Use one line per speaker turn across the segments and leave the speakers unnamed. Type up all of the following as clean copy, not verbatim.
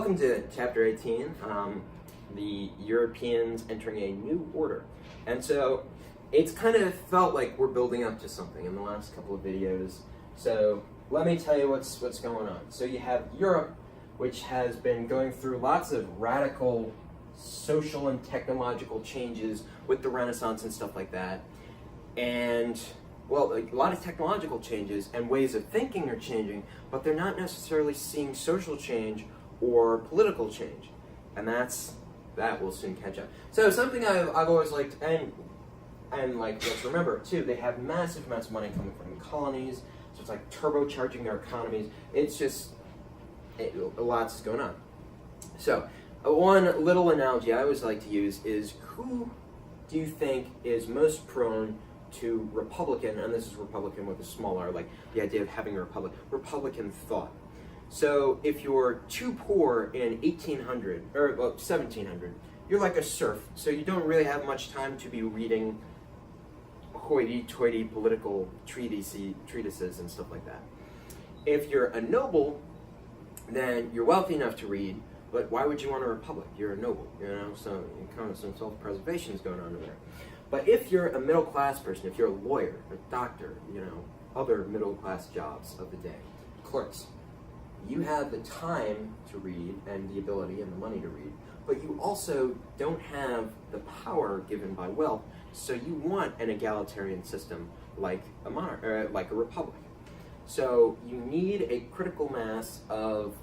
welcome to chapter 18, the Europeans entering a new order. And so it's kind of felt like we're building up to something in the last couple of videos. So let me tell you what's going on. So you have Europe, which has been going through lots of radical social and technological changes with the Renaissance and stuff like that. And well, a lot of technological changes and ways of thinking are changing, but they're not necessarily seeing social change or political change. And that will soon catch up. So something I've always liked, and like, let's remember too, they have massive amounts of money coming from the colonies, so it's like turbocharging their economies. It's just, a lot's going on. So one little analogy I always like to use is, who do you think is most prone to Republican, and this is Republican with a small r, like the idea of having a republic, Republican thought. So if you're too poor in 1800, or well, 1700, you're like a serf, so you don't really have much time to be reading hoity-toity political treatises and stuff like that. If you're a noble, then you're wealthy enough to read, but why would you want a republic? You're a noble, you know, so kind of some self-preservation is going on in there. But if you're a middle-class person, if you're a lawyer, a doctor, you know, other middle-class jobs of the day, clerks, you have the time to read and the ability and the money to read, but you also don't have the power given by wealth, so you want an egalitarian system like a monarch, or like a republic. So you need a critical mass of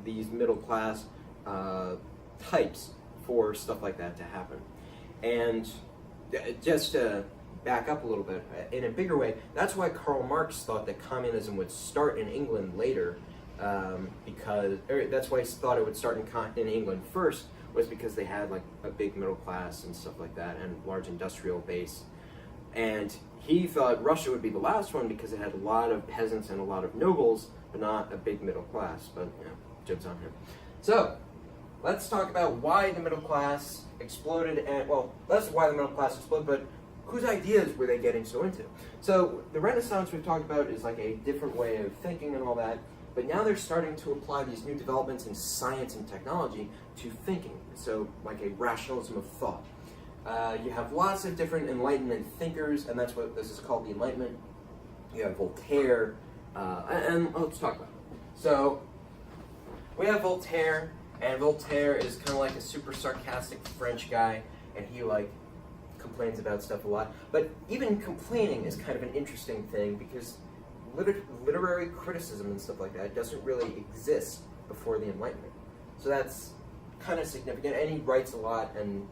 these middle-class types for stuff like that to happen. And just to back up a little bit, in a bigger way, that's why Karl Marx thought that communism would start in England later, that's why he thought it would start in England first, was because they had like a big middle class and stuff like that, and large industrial base. And he thought Russia would be the last one because it had a lot of peasants and a lot of nobles, but not a big middle class. But you know, joke's on him. So let's talk about why the middle class exploded, and well, that's why the middle class exploded, but whose ideas were they getting so into? So the Renaissance we've talked about is like a different way of thinking and all that, but now they're starting to apply these new developments in science and technology to thinking, so like a rationalism of thought. You have lots of different Enlightenment thinkers, and that's what this is called, the Enlightenment. You have Voltaire, and let's talk about it. So we have Voltaire, and Voltaire is kind of like a super sarcastic French guy, and he like complains about stuff a lot. But even complaining is kind of an interesting thing, because literary criticism and stuff like that doesn't really exist before the Enlightenment. So that's kind of significant, and he writes a lot, and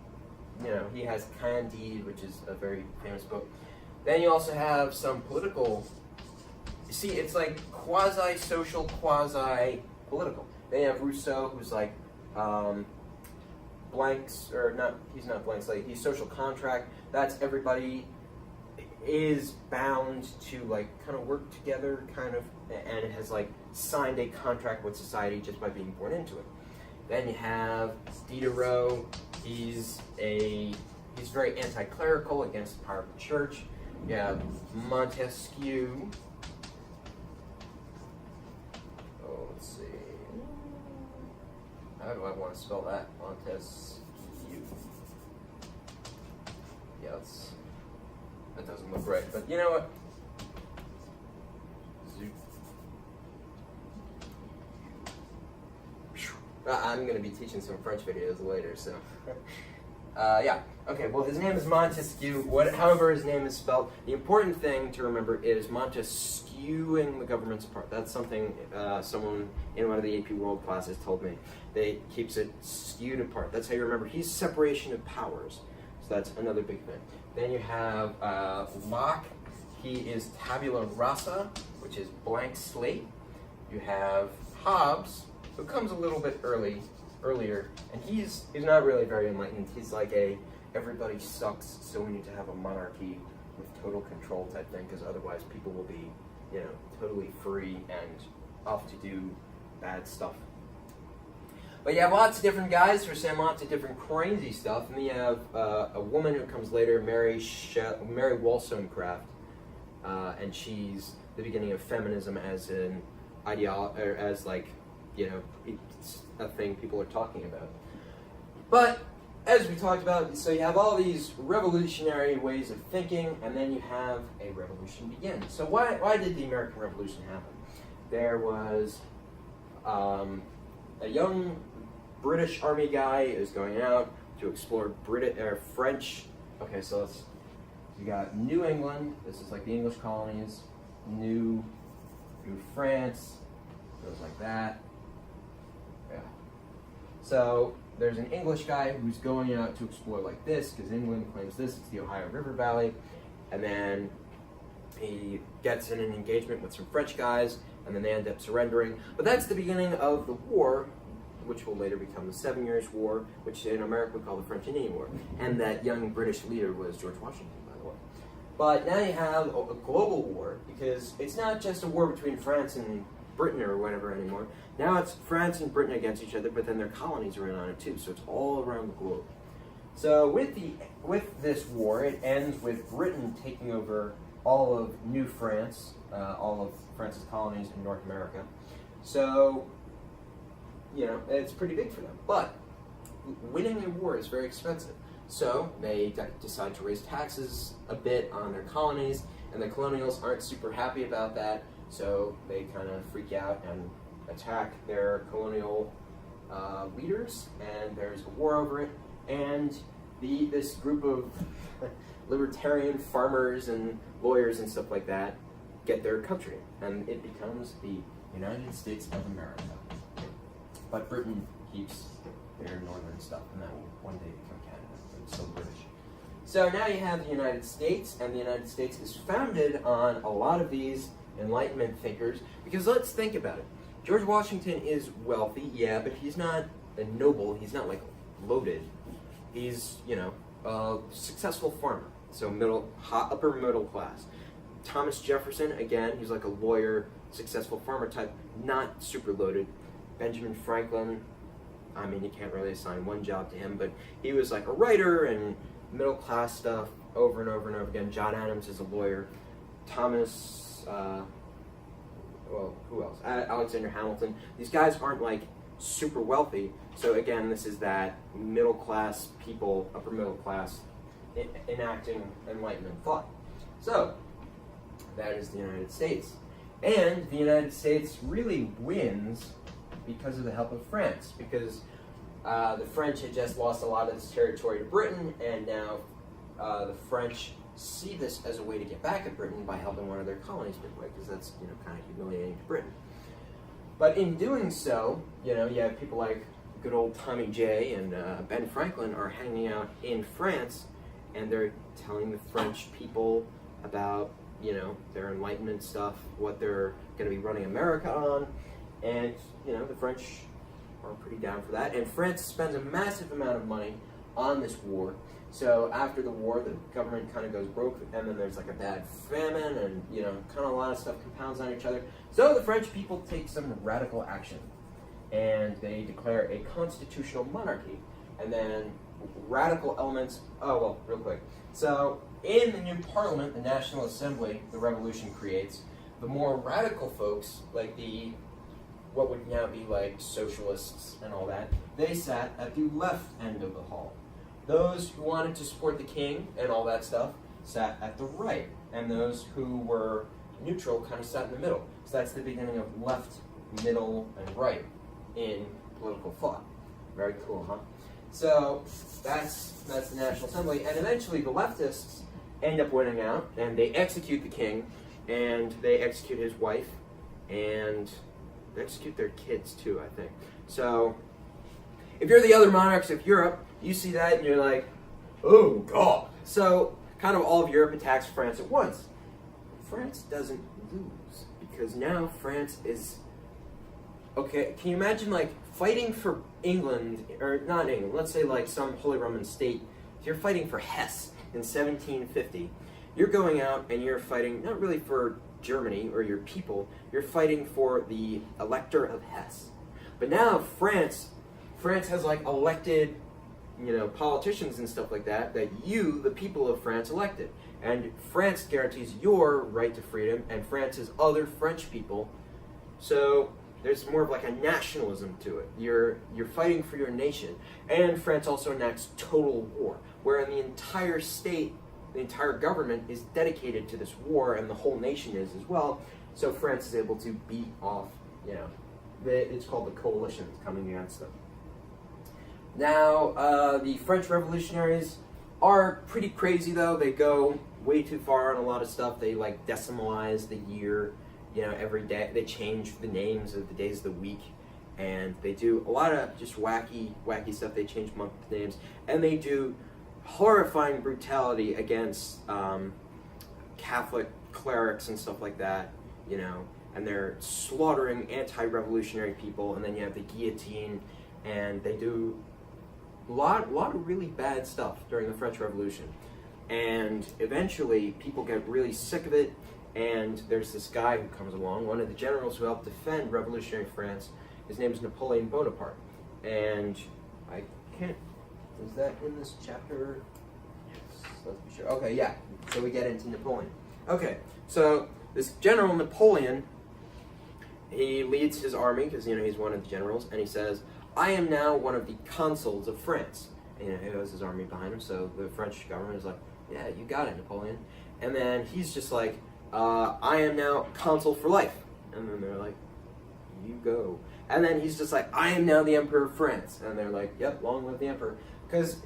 you know, he has Candide, which is a very famous book. Then you also have some political, you see, it's like quasi-social, quasi-political. Then you have Rousseau, who's like blanks, or not, he's not blank slate, he's social contract. That's everybody is bound to like kind of work together, kind of, and it has like signed a contract with society just by being born into it. Then you have Diderot. He's very anti-clerical, against the power of the church. You have Montesquieu. Oh, let's see. How do I want to spell that? Montesquieu. Yeah, that doesn't look right, but you know what? I'm going to be teaching some French videos later, so yeah. Okay, well, his name is Montesquieu. However his name is spelled, the important thing to remember is Montesquieuing the government's apart. That's something someone in one of the AP World classes told me. They keeps it skewed apart. That's how you remember. He's separation of powers, so that's another big thing. Then you have Locke. He is tabula rasa, which is blank slate. You have Hobbes, who comes a little bit earlier, and he's not really very enlightened. He's like everybody sucks, so we need to have a monarchy with total control type thing, because otherwise people will be, you know, totally free and off to do bad stuff. But you have lots of different guys who are saying lots of different crazy stuff, and then you have a woman who comes later, Mary Wollstonecraft, and she's the beginning of feminism as an ideology, or as like it's a thing people are talking about. But as we talked about, so you have all these revolutionary ways of thinking, and then you have a revolution begin. So why did the American Revolution happen? There was a young British army guy is going out to explore French. Okay, so you got New England. This is like the English colonies. New France goes like that. Yeah. So there's an English guy who's going out to explore like this because England claims this. It's the Ohio River Valley, and then he gets in an engagement with some French guys, and then they end up surrendering. But that's the beginning of the war, which will later become the 7 Years' War, which in America we call the French Indian War. And that young British leader was George Washington, by the way. But now you have a global war, because it's not just a war between France and Britain or whatever anymore. Now it's France and Britain against each other, but then their colonies are in on it too, so it's all around the globe. So with this war, it ends with Britain taking over all of New France, all of France's colonies in North America. So, it's pretty big for them. But winning a war is very expensive. So they decide to raise taxes a bit on their colonies, and the colonials aren't super happy about that, so they kind of freak out and attack their colonial leaders, and there's a war over it, and this group of libertarian farmers and lawyers and stuff like that get their country, and it becomes the United States of America. But Britain keeps their northern stuff, and that will one day become Canada, but it's still British. So now you have the United States, and the United States is founded on a lot of these Enlightenment thinkers, because let's think about it. George Washington is wealthy, yeah, but he's not a noble, he's not like loaded. He's, a successful farmer, so upper middle class. Thomas Jefferson, again, he's like a lawyer, successful farmer type, not super loaded. Benjamin Franklin, you can't really assign one job to him, but he was like a writer and middle class stuff over and over and over again. John Adams is a lawyer. Who else? Alexander Hamilton. These guys aren't like super wealthy, so again, this is that middle class people, upper middle class, enacting Enlightenment thought. So, that is the United States. And the United States really wins because of the help of France, because the French had just lost a lot of this territory to Britain, and now the French see this as a way to get back at Britain by helping one of their colonies get away, because that's kind of humiliating to Britain. But in doing so, you have people like good old Tommy J and Ben Franklin are hanging out in France, and they're telling the French people about their Enlightenment stuff, what they're going to be running America on, and the French are pretty down for that. And France spends a massive amount of money on this war. So after the war, the government kind of goes broke, and then there's like a bad famine, and kind of a lot of stuff compounds on each other. So the French people take some radical action, and they declare a constitutional monarchy, and then radical elements. Oh well, real quick. So in the new parliament, the National Assembly, the revolution creates, the more radical folks, like what would now be like socialists and all that, they sat at the left end of the hall. Those who wanted to support the king and all that stuff sat at the right, and those who were neutral kind of sat in the middle. So that's the beginning of left, middle, and right in political thought. Very cool, huh? So that's the National Assembly, and eventually the leftists end up winning out, and they execute the king, and they execute his wife, and they execute their kids too, I think. So if you're the other monarchs of Europe, you see that and you're like, oh God. So kind of all of Europe attacks France at once. France doesn't lose, because now France is, okay, can you imagine like fighting for England, or not England, let's say like some Holy Roman state, if you're fighting for Hesse in 1750, you're going out and you're fighting not really for Germany or your people, you're fighting for the elector of Hesse. But now France has like elected, politicians and stuff like that you, the people of France, elected. And France guarantees your right to freedom, and France's other French people. So there's more of like a nationalism to it. You're fighting for your nation. And France also enacts total war, wherein the entire state, the entire government is dedicated to this war, and the whole nation is as well. So France is able to beat off, it's called the coalition coming against them. Now, the French revolutionaries are pretty crazy, though. They go way too far on a lot of stuff. They like decimalize the year, every day. They change the names of the days of the week, and they do a lot of just wacky stuff. They change month names, and they do horrifying brutality against Catholic clerics and stuff like that, and they're slaughtering anti-revolutionary people, and then you have the guillotine, and they do a lot of really bad stuff during the French Revolution. And eventually people get really sick of it, and there's this guy who comes along, one of the generals who helped defend revolutionary France. His name is Napoleon Bonaparte. And I can't, is that in this chapter? Yes, let's be sure. Okay, yeah, so we get into Napoleon. Okay, so this General Napoleon, he leads his army, because he's one of the generals, and he says, I am now one of the consuls of France. And he has his army behind him, so the French government is like, yeah, you got it, Napoleon. And then he's just like, I am now consul for life. And then they're like, you go. And then he's just like, I am now the Emperor of France. And they're like, yep, long live the Emperor. Because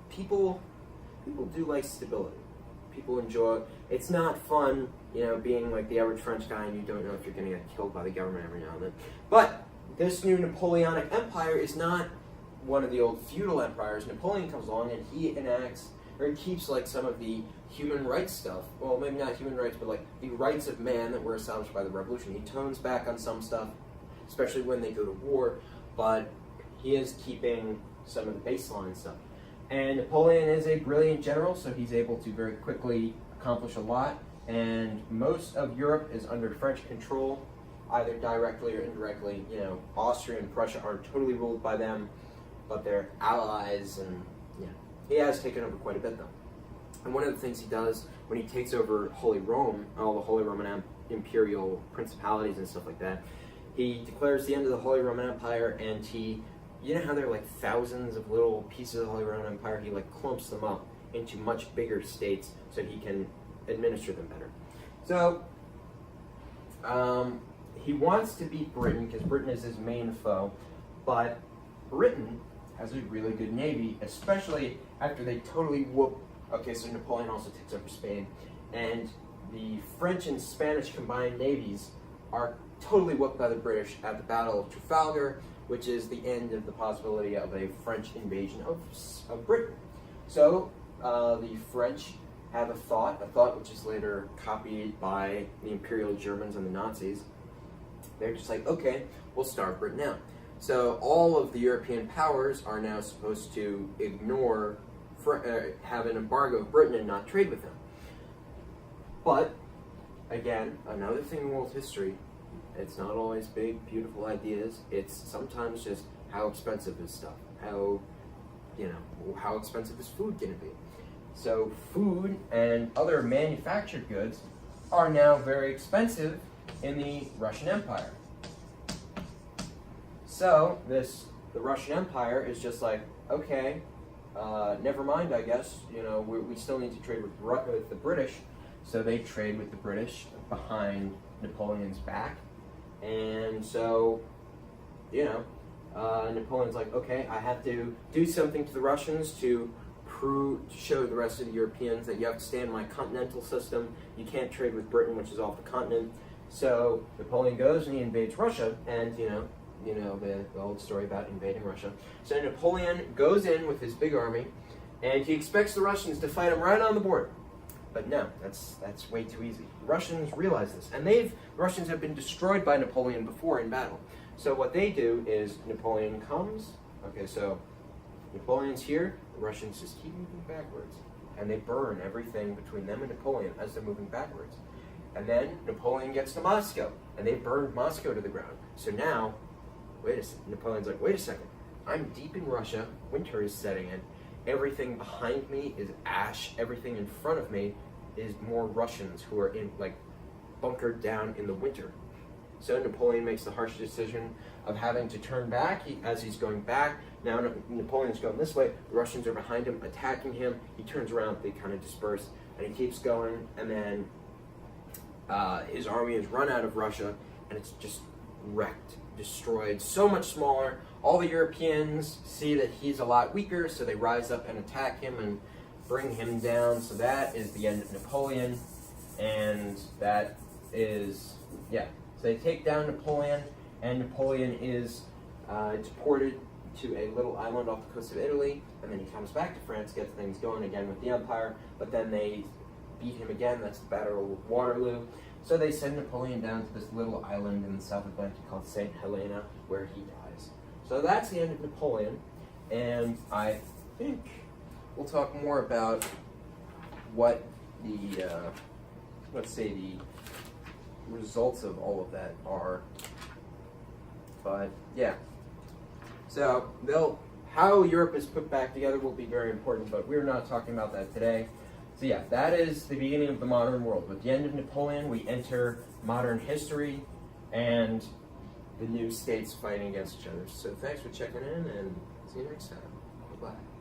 people do like stability. People enjoy it. It's not fun, being like the average French guy and you don't know if you're going to get killed by the government every now and then. But this new Napoleonic Empire is not one of the old feudal empires. Napoleon comes along and he enacts, or he keeps like some of the human rights stuff. Well, maybe not human rights, but like the rights of man that were established by the revolution. He tones back on some stuff, especially when they go to war, but he is keeping some of the baseline stuff. And Napoleon is a brilliant general, so he's able to very quickly accomplish a lot. And most of Europe is under French control, either directly or indirectly. Austria and Prussia aren't totally ruled by them, but they're allies, and he has taken over quite a bit though. And one of the things he does when he takes over Holy Rome, all the Holy Roman imperial principalities and stuff like that, he declares the end of the Holy Roman Empire, and he, how there are like thousands of little pieces of the Holy Roman Empire, he like clumps them up into much bigger states so he can administer them better. So, he wants to beat Britain because Britain is his main foe, but Britain has a really good navy, especially after they totally whoop. Okay, so Napoleon also takes over Spain, and the French and Spanish combined navies are totally whooped by the British at the Battle of Trafalgar, which is the end of the possibility of a French invasion of Britain. So the French have a thought which is later copied by the Imperial Germans and the Nazis. They're just like, okay, we'll starve Britain out. So all of the European powers are now supposed to ignore, have an embargo of Britain and not trade with them. But, again, another thing in world history, it's not always big, beautiful ideas. It's sometimes just how expensive is stuff. How expensive is food going to be? So food and other manufactured goods are now very expensive in the Russian Empire. So the Russian Empire is just like, okay, never mind, I guess. We still need to trade with the British. So they trade with the British behind Napoleon's back. And so, Napoleon's like, okay, I have to do something to the Russians to show the rest of the Europeans that you have to stay in my continental system. You can't trade with Britain, which is off the continent. So Napoleon goes and he invades Russia, and the old story about invading Russia. So Napoleon goes in with his big army, and he expects the Russians to fight him right on the border. But no, that's way too easy. The Russians realize this, and the Russians have been destroyed by Napoleon before in battle. So what they do is Napoleon comes. Okay, so Napoleon's here. The Russians just keep moving backwards, and they burn everything between them and Napoleon as they're moving backwards. And then Napoleon gets to Moscow, and they burned Moscow to the ground. So now, Napoleon's like, wait a second. I'm deep in Russia. Winter is setting in. Everything behind me is ash. Everything in front of me is more Russians who are bunkered down in the winter. So Napoleon makes the harsh decision of having to turn back. As he's going back, now Napoleon's going this way, the Russians are behind him, attacking him. He turns around, they kind of disperse, and he keeps going, and then his army is run out of Russia, and it's just wrecked, destroyed, so much smaller. All the Europeans see that he's a lot weaker, so they rise up and attack him and bring him down. So that is the end of Napoleon, and that is, yeah. So they take down Napoleon, and Napoleon is deported to a little island off the coast of Italy, and then he comes back to France, gets things going again with the Empire, but then they beat him again. That's the Battle of Waterloo. So they send Napoleon down to this little island in the South Atlantic called St. Helena, where he dies. So that's the end of Napoleon, and I think we'll talk more about what the, let's say, the results of all of that are. But yeah, so how Europe is put back together will be very important, but we're not talking about that today. So yeah, that is the beginning of the modern world. With the end of Napoleon, we enter modern history and the new states fighting against each other. So thanks for checking in, and see you next time. Bye-bye.